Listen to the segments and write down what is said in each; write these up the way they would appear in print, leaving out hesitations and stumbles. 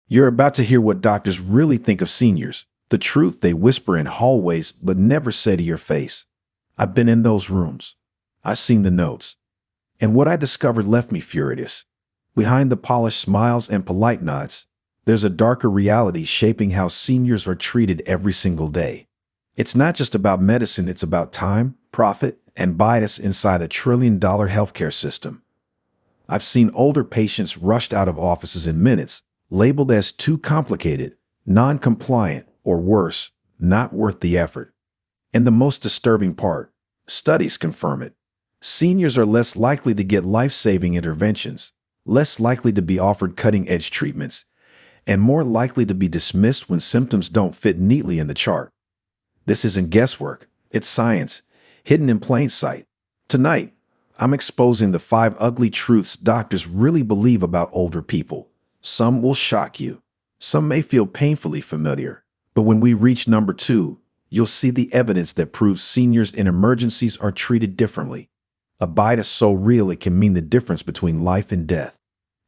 You're about to hear what doctors really think of seniors, the truth they whisper in hallways but never say to your face. I've been in those rooms. I've seen the notes. And what I discovered left me furious. Behind the polished smiles and polite nods, there's a darker reality shaping how seniors are treated every single day. It's not just about medicine, it's about time, profit, and bias inside a trillion-dollar healthcare system. I've seen older patients rushed out of offices in minutes, labeled as too complicated, non-compliant, or worse, not worth the effort. And the most disturbing part, studies confirm it. Seniors are less likely to get life-saving interventions, less likely to be offered cutting-edge treatments, and more likely to be dismissed when symptoms don't fit neatly in the chart. This isn't guesswork, it's science, hidden in plain sight. Tonight, I'm exposing the 5 ugly truths doctors really believe about older people. Some will shock you. Some may feel painfully familiar. But when we reach number 2, you'll see the evidence that proves seniors in emergencies are treated differently. A bias so real it can mean the difference between life and death.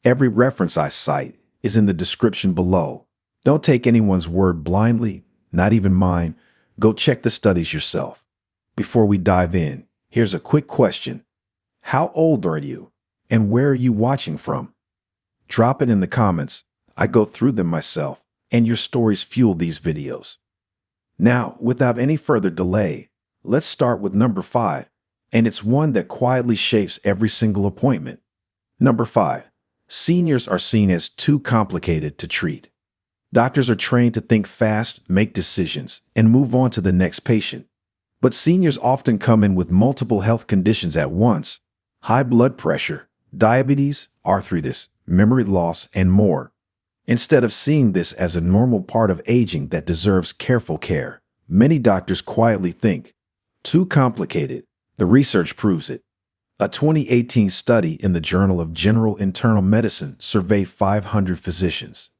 Every reference I cite is in the description below. Don't take anyone's word blindly, not even mine. Go check the studies yourself. Before we dive in, here's a quick question. How old are you? And where are you watching from? Drop it in the comments. I go through them myself, and your stories fuel these videos. Now, without any further delay, let's start with number 5, and it's one that quietly shapes every single appointment. Number 5. Seniors are seen as too complicated to treat. Doctors are trained to think fast, make decisions, and move on to the next patient. But seniors often come in with multiple health conditions at once: high blood pressure, diabetes, arthritis, memory loss, and more. Instead of seeing this as a normal part of aging that deserves careful care, many doctors quietly think, too complicated. The research proves it. A 2018 study in the Journal of General Internal Medicine surveyed 500 physicians.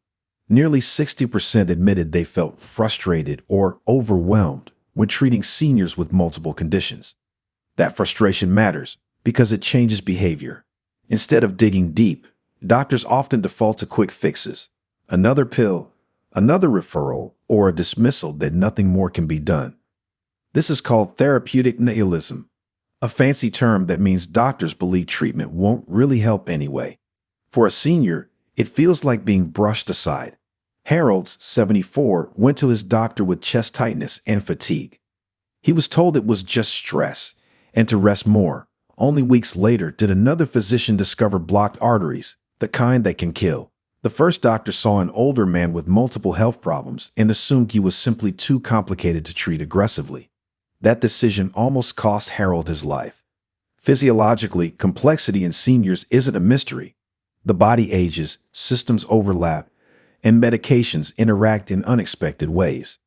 Nearly 60% admitted they felt frustrated or overwhelmed when treating seniors with multiple conditions. That frustration matters because it changes behavior. Instead of digging deep, doctors often default to quick fixes: another pill, another referral, or a dismissal that nothing more can be done. This is called therapeutic nihilism, a fancy term that means doctors believe treatment won't really help anyway. For a senior, it feels like being brushed aside. Harold, 74, went to his doctor with chest tightness and fatigue. He was told it was just stress and to rest more. Only weeks later did another physician discover blocked arteries, the kind that can kill. The first doctor saw an older man with multiple health problems and assumed he was simply too complicated to treat aggressively. That decision almost cost Harold his life. Physiologically, complexity in seniors isn't a mystery. The body ages, systems overlap, and medications interact in unexpected ways.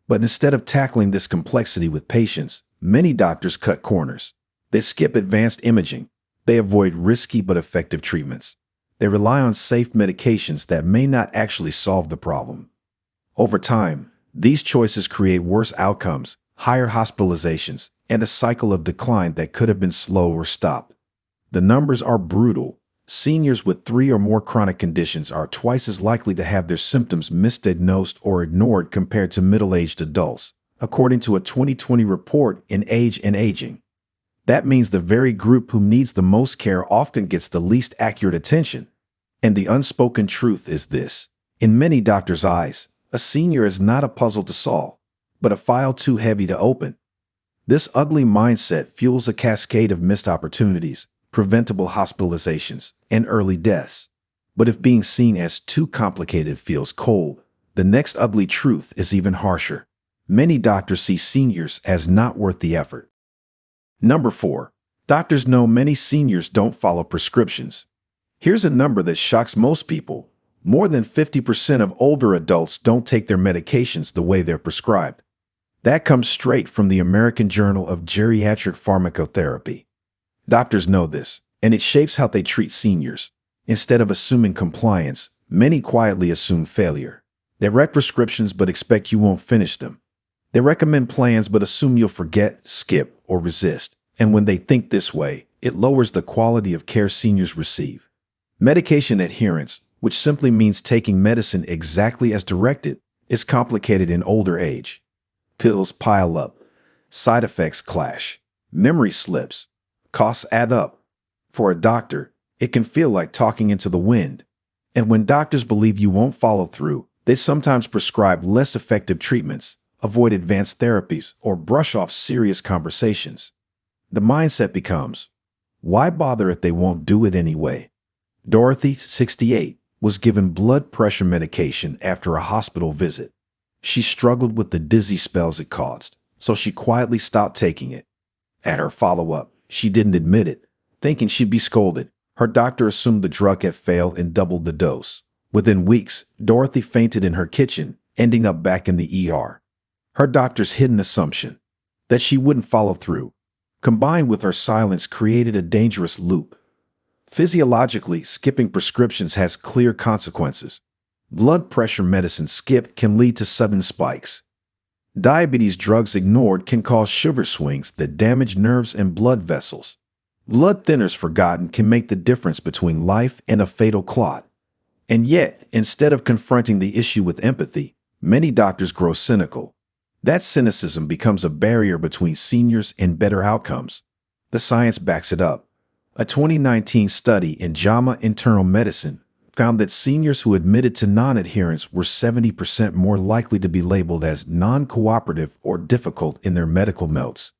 But instead of tackling this complexity with patience, many doctors cut corners. They skip advanced imaging. They avoid risky but effective treatments. They rely on safe medications that may not actually solve the problem. Over time, these choices create worse outcomes, higher hospitalizations, and a cycle of decline that could have been slowed or stopped. The numbers are brutal. Seniors with 3 or more chronic conditions are twice as likely to have their symptoms misdiagnosed or ignored compared to middle-aged adults, according to a 2020 report in Age and Aging. That means the very group who needs the most care often gets the least accurate attention. And the unspoken truth is this: in many doctors' eyes, a senior is not a puzzle to solve, but a file too heavy to open. This ugly mindset fuels a cascade of missed opportunities, preventable hospitalizations, and early deaths. But if being seen as too complicated feels cold, the next ugly truth is even harsher. Many doctors see seniors as not worth the effort. Number 4. Doctors know many seniors don't follow prescriptions. Here's a number that shocks most people. More than 50% of older adults don't take their medications the way they're prescribed. That comes straight from the American Journal of Geriatric Pharmacotherapy. Doctors know this, and it shapes how they treat seniors. Instead of assuming compliance, many quietly assume failure. They write prescriptions but expect you won't finish them. They recommend plans but assume you'll forget, skip, or resist. And when they think this way, it lowers the quality of care seniors receive. Medication adherence, which simply means taking medicine exactly as directed, is complicated in older age. Pills pile up, side effects clash, memory slips, costs add up. For a doctor, it can feel like talking into the wind. And when doctors believe you won't follow through, they sometimes prescribe less effective treatments, avoid advanced therapies, or brush off serious conversations. The mindset becomes, why bother if they won't do it anyway? Dorothy, 68, was given blood pressure medication after a hospital visit. She struggled with the dizzy spells it caused, so she quietly stopped taking it. At her follow-up, she didn't admit it, thinking she'd be scolded. Her doctor assumed the drug had failed and doubled the dose. Within weeks, Dorothy fainted in her kitchen, ending up back in the ER. Her doctor's hidden assumption that she wouldn't follow through, combined with her silence, created a dangerous loop. Physiologically, skipping prescriptions has clear consequences. Blood pressure medicine skipped can lead to sudden spikes. Diabetes drugs ignored can cause sugar swings that damage nerves and blood vessels. Blood thinners forgotten can make the difference between life and a fatal clot. And yet, instead of confronting the issue with empathy, many doctors grow cynical. That cynicism becomes a barrier between seniors and better outcomes. The science backs it up. A 2019 study in JAMA Internal Medicine found that seniors who admitted to non-adherence were 70% more likely to be labeled as non-cooperative or difficult in their medical notes.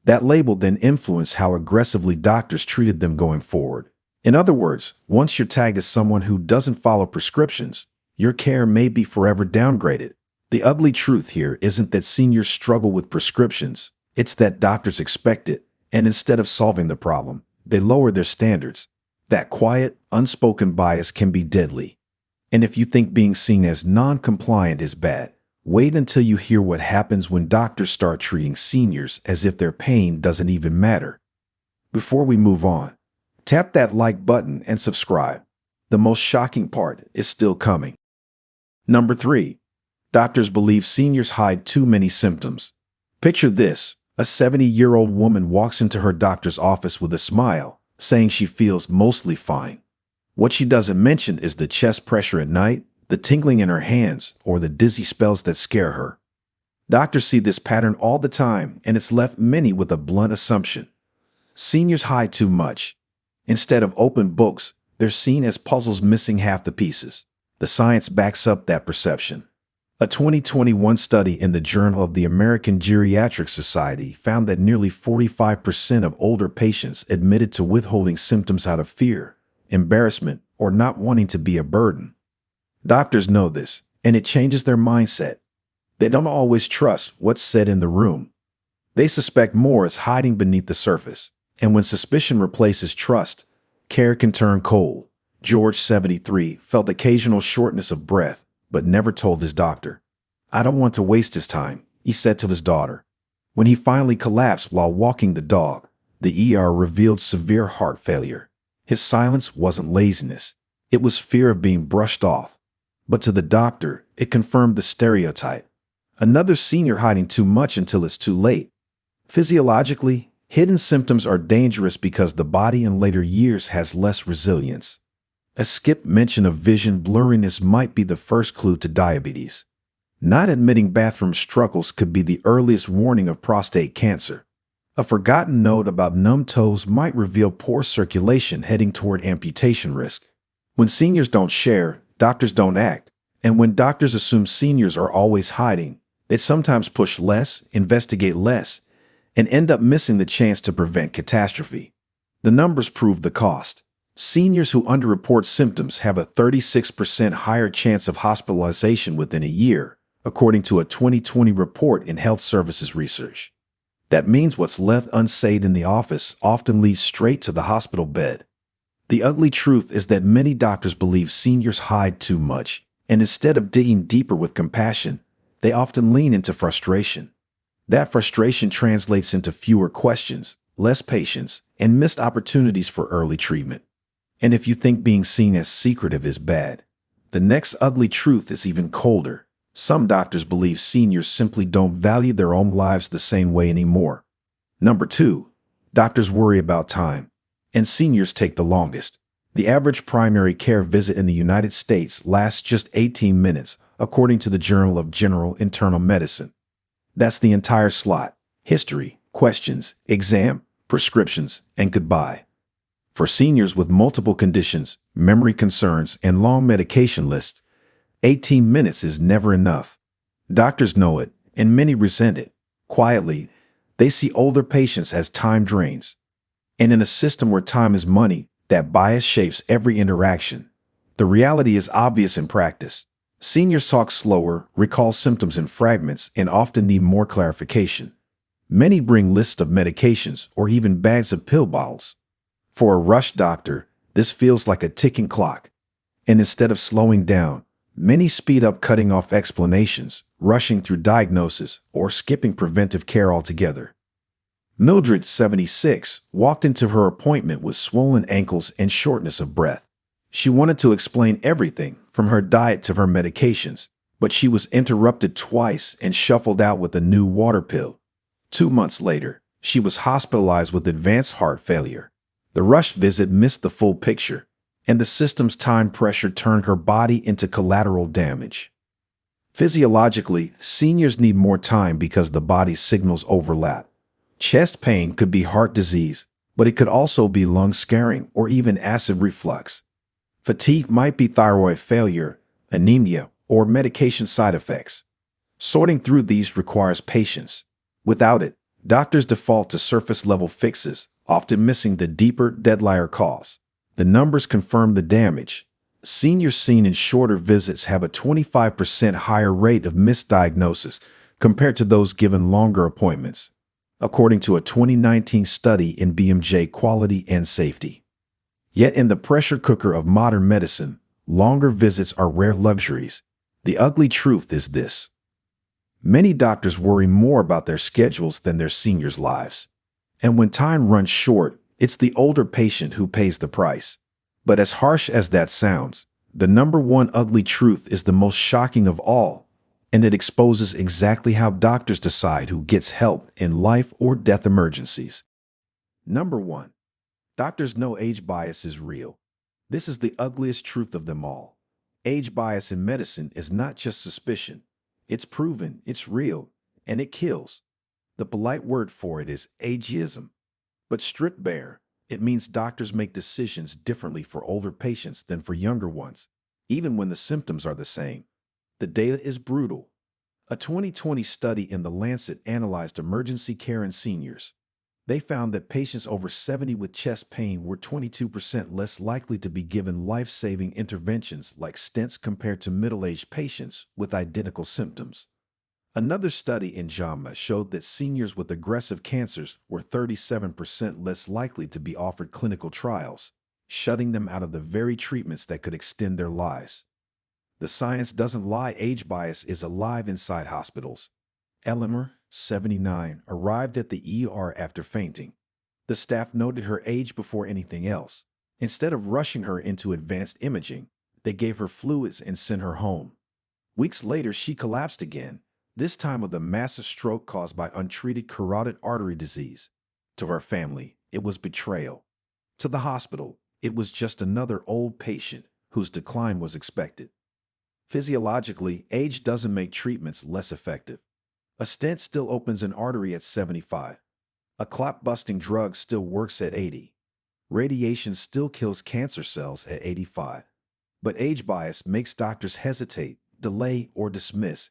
That label then influenced how aggressively doctors treated them going forward. In other words, once you're tagged as someone who doesn't follow prescriptions, your care may be forever downgraded. The ugly truth here isn't that seniors struggle with prescriptions, it's that doctors expect it, and instead of solving the problem, they lower their standards. That quiet, unspoken bias can be deadly. And if you think being seen as non-compliant is bad, wait until you hear what happens when doctors start treating seniors as if their pain doesn't even matter. Before we move on, tap that like button and subscribe. The most shocking part is still coming. Number 3. Doctors believe seniors hide too many symptoms. Picture this. A 70-year-old woman walks into her doctor's office with a smile, saying she feels mostly fine. What she doesn't mention is the chest pressure at night, the tingling in her hands, or the dizzy spells that scare her. Doctors see this pattern all the time, and it's left many with a blunt assumption. Seniors hide too much. Instead of open books, they're seen as puzzles missing half the pieces. The science backs up that perception. A 2021 study in the Journal of the American Geriatric Society found that nearly 45% of older patients admitted to withholding symptoms out of fear, embarrassment, or not wanting to be a burden. Doctors know this, and it changes their mindset. They don't always trust what's said in the room. They suspect more is hiding beneath the surface, and when suspicion replaces trust, care can turn cold. George, 73, felt occasional shortness of breath, but never told his doctor. "I don't want to waste his time," he said to his daughter. When he finally collapsed while walking the dog, the ER revealed severe heart failure. His silence wasn't laziness. It was fear of being brushed off. But to the doctor, it confirmed the stereotype. Another senior hiding too much until it's too late. Physiologically, hidden symptoms are dangerous because the body in later years has less resilience. A skipped mention of vision blurriness might be the first clue to diabetes. Not admitting bathroom struggles could be the earliest warning of prostate cancer. A forgotten note about numb toes might reveal poor circulation heading toward amputation risk. When seniors don't share, doctors don't act. And when doctors assume seniors are always hiding, they sometimes push less, investigate less, and end up missing the chance to prevent catastrophe. The numbers prove the cost. Seniors who underreport symptoms have a 36% higher chance of hospitalization within a year, according to a 2020 report in Health Services Research. That means what's left unsaid in the office often leads straight to the hospital bed. The ugly truth is that many doctors believe seniors hide too much, and instead of digging deeper with compassion, they often lean into frustration. That frustration translates into fewer questions, less patience, and missed opportunities for early treatment. And if you think being seen as secretive is bad, the next ugly truth is even colder. Some doctors believe seniors simply don't value their own lives the same way anymore. Number 2, doctors worry about time, and seniors take the longest. The average primary care visit in the United States lasts just 18 minutes, according to the Journal of General Internal Medicine. That's the entire slot: history, questions, exam, prescriptions, and goodbye. For seniors with multiple conditions, memory concerns, and long medication lists, 18 minutes is never enough. Doctors know it, and many resent it. Quietly, they see older patients as time drains. And in a system where time is money, that bias shapes every interaction. The reality is obvious in practice. Seniors talk slower, recall symptoms in fragments, and often need more clarification. Many bring lists of medications or even bags of pill bottles. For a rush doctor, this feels like a ticking clock. And instead of slowing down, many speed up, cutting off explanations, rushing through diagnosis, or skipping preventive care altogether. Mildred, 76, walked into her appointment with swollen ankles and shortness of breath. She wanted to explain everything, from her diet to her medications, but she was interrupted twice and shuffled out with a new water pill. 2 months later, she was hospitalized with advanced heart failure. The rush visit missed the full picture, and the system's time pressure turned her body into collateral damage. Physiologically, seniors need more time because the body's signals overlap. Chest pain could be heart disease, but it could also be lung scarring or even acid reflux. Fatigue might be thyroid failure, anemia, or medication side effects. Sorting through these requires patience. Without it, doctors default to surface-level fixes, often missing the deeper, deadlier cause. The numbers confirm the damage. Seniors seen in shorter visits have a 25% higher rate of misdiagnosis compared to those given longer appointments, according to a 2019 study in BMJ Quality and Safety. Yet in the pressure cooker of modern medicine, longer visits are rare luxuries. The ugly truth is this: many doctors worry more about their schedules than their seniors' lives. And when time runs short, it's the older patient who pays the price. But as harsh as that sounds, the number one ugly truth is the most shocking of all, and it exposes exactly how doctors decide who gets help in life or death emergencies. Number 1. Doctors know age bias is real. This is the ugliest truth of them all. Age bias in medicine is not just suspicion. It's proven, it's real, and it kills. The polite word for it is ageism. But stripped bare, it means doctors make decisions differently for older patients than for younger ones, even when the symptoms are the same. The data is brutal. A 2020 study in The Lancet analyzed emergency care in seniors. They found that patients over 70 with chest pain were 22% less likely to be given life-saving interventions like stents compared to middle-aged patients with identical symptoms. Another study in JAMA showed that seniors with aggressive cancers were 37% less likely to be offered clinical trials, shutting them out of the very treatments that could extend their lives. The science doesn't lie. Age bias is alive inside hospitals. Eleanor, 79, arrived at the ER after fainting. The staff noted her age before anything else. Instead of rushing her into advanced imaging, they gave her fluids and sent her home. Weeks later, she collapsed again, this time with a massive stroke caused by untreated carotid artery disease. To her family, it was betrayal. To the hospital, it was just another old patient whose decline was expected. Physiologically, age doesn't make treatments less effective. A stent still opens an artery at 75. A clot-busting drug still works at 80. Radiation still kills cancer cells at 85. But age bias makes doctors hesitate, delay, or dismiss,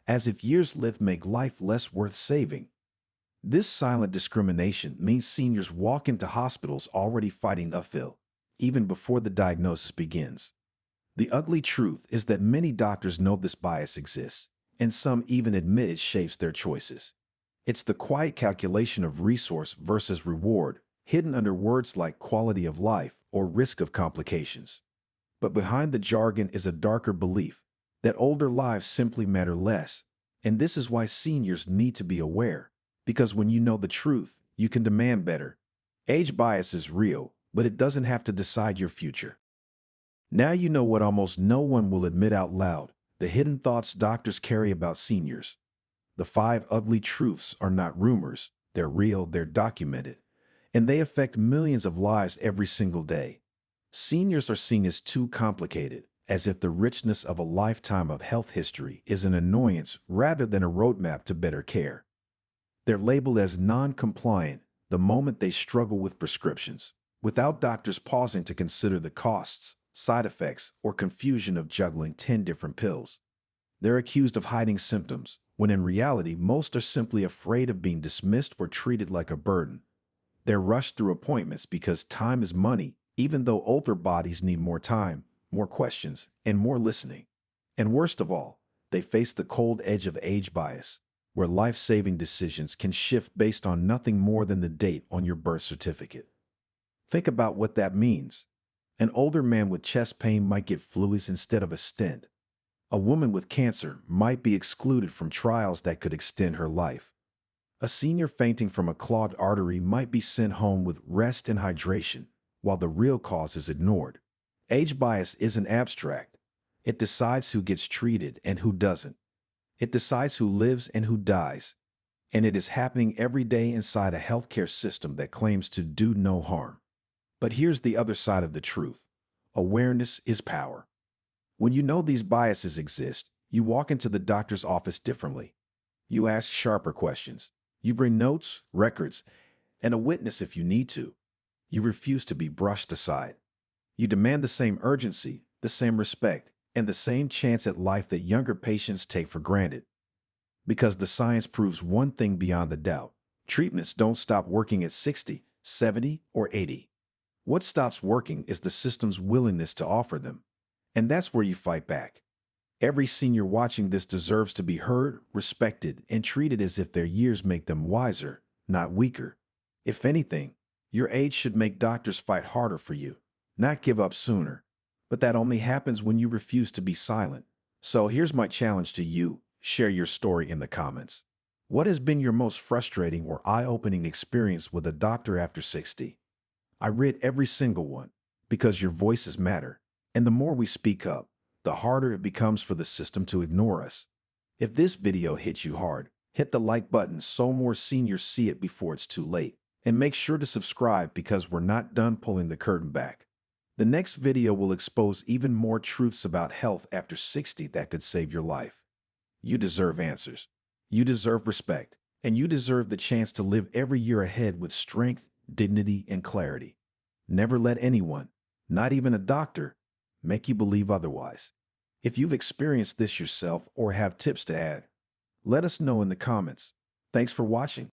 as if years lived make life less worth saving. This silent discrimination means seniors walk into hospitals already fighting uphill, even before the diagnosis begins. The ugly truth is that many doctors know this bias exists, and some even admit it shapes their choices. It's the quiet calculation of resource versus reward, hidden under words like quality of life or risk of complications. But behind the jargon is a darker belief that older lives simply matter less, and this is why seniors need to be aware, because when you know the truth, you can demand better. Age bias is real, but it doesn't have to decide your future. Now you know what almost no one will admit out loud: the hidden thoughts doctors carry about seniors. The 5 ugly truths are not rumors, they're real, they're documented, and they affect millions of lives every single day. Seniors are seen as too complicated, as if the richness of a lifetime of health history is an annoyance rather than a roadmap to better care. They're labeled as non-compliant the moment they struggle with prescriptions, without doctors pausing to consider the costs, side effects, or confusion of juggling 10 different pills. They're accused of hiding symptoms, when in reality most are simply afraid of being dismissed or treated like a burden. They're rushed through appointments because time is money, even though older bodies need more time, more questions, and more listening. And worst of all, they face the cold edge of age bias, where life-saving decisions can shift based on nothing more than the date on your birth certificate. Think about what that means. An older man with chest pain might get fluids instead of a stent. A woman with cancer might be excluded from trials that could extend her life. A senior fainting from a clogged artery might be sent home with rest and hydration, while the real cause is ignored. Age bias isn't abstract. It decides who gets treated and who doesn't. It decides who lives and who dies. And it is happening every day inside a healthcare system that claims to do no harm. But here's the other side of the truth. Awareness is power. When you know these biases exist, you walk into the doctor's office differently. You ask sharper questions. You bring notes, records, and a witness if you need to. You refuse to be brushed aside. You demand the same urgency, the same respect, and the same chance at life that younger patients take for granted. Because the science proves one thing beyond a doubt. Treatments don't stop working at 60, 70, or 80. What stops working is the system's willingness to offer them. And that's where you fight back. Every senior watching this deserves to be heard, respected, and treated as if their years make them wiser, not weaker. If anything, your age should make doctors fight harder for you, not give up sooner. But that only happens when you refuse to be silent. So here's my challenge to you. Share your story in the comments. What has been your most frustrating or eye-opening experience with a doctor after 60? I read every single one, because your voices matter. And the more we speak up, the harder it becomes for the system to ignore us. If this video hit you hard, hit the like button so more seniors see it before it's too late. And make sure to subscribe because we're not done pulling the curtain back. The next video will expose even more truths about health after 60 that could save your life. You deserve answers. You deserve respect. And you deserve the chance to live every year ahead with strength, dignity, and clarity. Never let anyone, not even a doctor, make you believe otherwise. If you've experienced this yourself or have tips to add, let us know in the comments. Thanks for watching.